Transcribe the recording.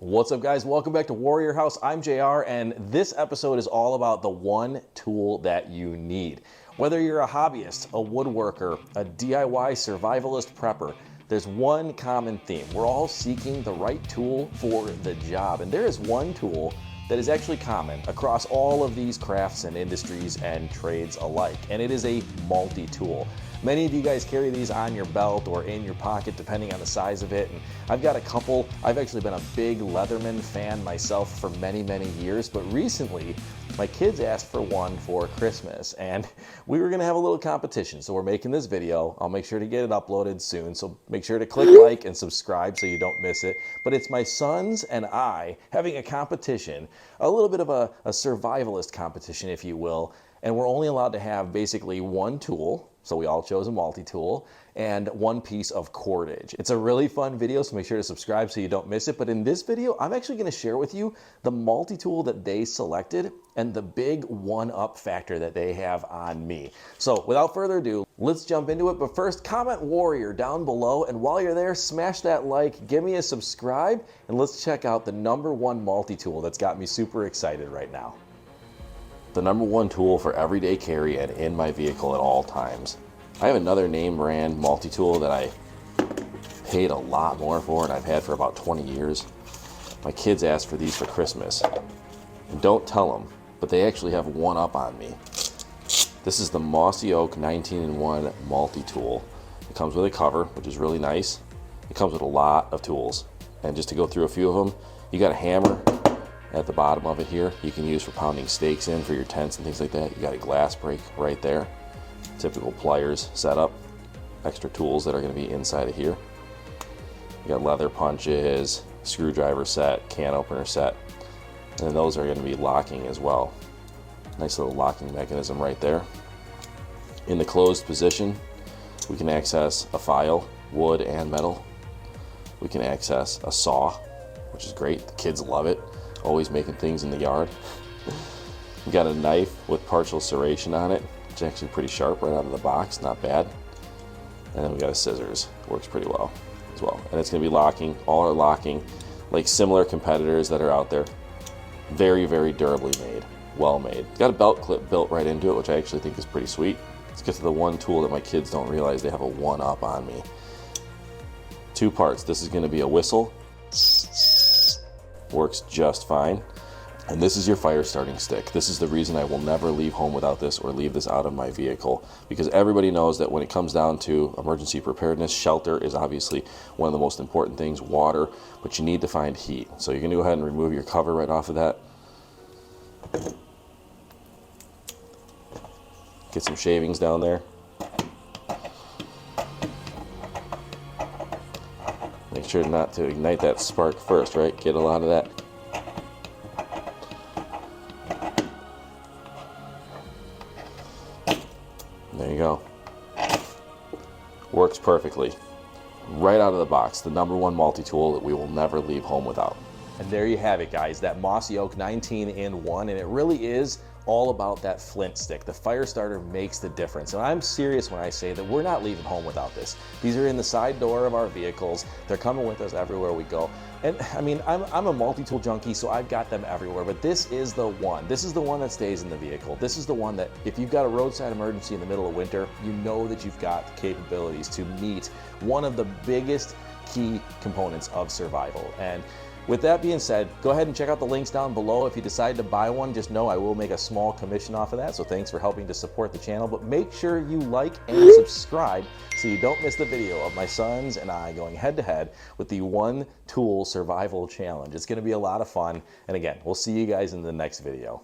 What's up, guys? Welcome back to Warrior House. I'm JR, and this episode is all about the one tool that you need. Whether you're a hobbyist, a woodworker, a DIY survivalist prepper, there's one common theme. We're all seeking the right tool for the job, and there is one tool that is actually common across all of these crafts and industries and trades alike, and it is a multi-tool. Many of you guys carry these on your belt or in your pocket depending on the size of it, and I've got a couple. I've actually been a big Leatherman fan myself for many years, but recently my kids asked for one for Christmas and we were gonna have a little competition, so we're making this video. I'll make sure to get it uploaded soon, so make sure to click like and subscribe so you don't miss it. But it's my sons and I having a competition, a little bit of a survivalist competition, if you will, and we're only allowed to have basically one tool. So we all chose a multi-tool and one piece of cordage. It's a really fun video, so make sure to subscribe so you don't miss it. But in this video, I'm actually gonna share with you the multi-tool that they selected and the big one-up factor that they have on me. So without further ado, let's jump into it. But first, comment Warrior down below. And while you're there, smash that like, give me a subscribe, and let's check out the #1 multi-tool that's got me super excited right now. The #1 tool for everyday carry and in my vehicle at all times. I have another name brand multi-tool that I paid a lot more for and I've had for about 20 years. My kids asked for these for Christmas. And don't tell them, but they actually have one up on me. This is the Mossy Oak 19-in-1 multi-tool. It comes with a cover, which is really nice. It comes with a lot of tools. And just to go through a few of them, you got a hammer at the bottom of it here. You can use for pounding stakes in for your tents and things like that. You got a glass break right there. Typical pliers setup. Extra tools that are going to be inside of here. You got leather punches, screwdriver set, can opener set, and those are going to be locking as well. Nice little locking mechanism right there. In the closed position, we can access a file, wood and metal. We can access a saw, which is great. The kids love it. Always making things in the yard. We got a knife with partial serration on it. It's actually pretty sharp right out of the box, not bad. And then we got a scissors, works pretty well as well. And it's gonna be locking, all are locking, like similar competitors that are out there. Very durably made, well made. Got a belt clip built right into it, which I actually think is pretty sweet. Let's get to the one tool that my kids don't realize they have a one up on me. Two parts, this is gonna be a whistle. Works just fine. And this is your fire starting stick. This is the reason I will never leave home without this or leave this out of my vehicle, because everybody knows that when it comes down to emergency preparedness, shelter is obviously one of the most important things, water, but you need to find heat. So you're gonna go ahead and remove your cover right off of that. Get some shavings down there. Make sure not to ignite that spark first, right? Get a lot of that. There you go. Works perfectly. Right out of the box, the #1 multi-tool that we will never leave home without. And there you have it, guys, that Mossy Oak 19-in-1, and it really is all about that flint stick. The fire starter makes the difference. And I'm serious when I say that we're not leaving home without this. These are in the side door of our vehicles. They're coming with us everywhere we go. And I mean, I'm a multi-tool junkie, so I've got them everywhere, but this is the one. This is the one that stays in the vehicle. This is the one that if you've got a roadside emergency in the middle of winter, you know that you've got the capabilities to meet one of the biggest key components of survival. And with that being said, go ahead and check out the links down below. If you decide to buy one, just know I will make a small commission off of that, so thanks for helping to support the channel. But make sure you like and subscribe so you don't miss the video of my sons and I going head-to-head with the one tool survival challenge. It's gonna be a lot of fun. And again, we'll see you guys in the next video.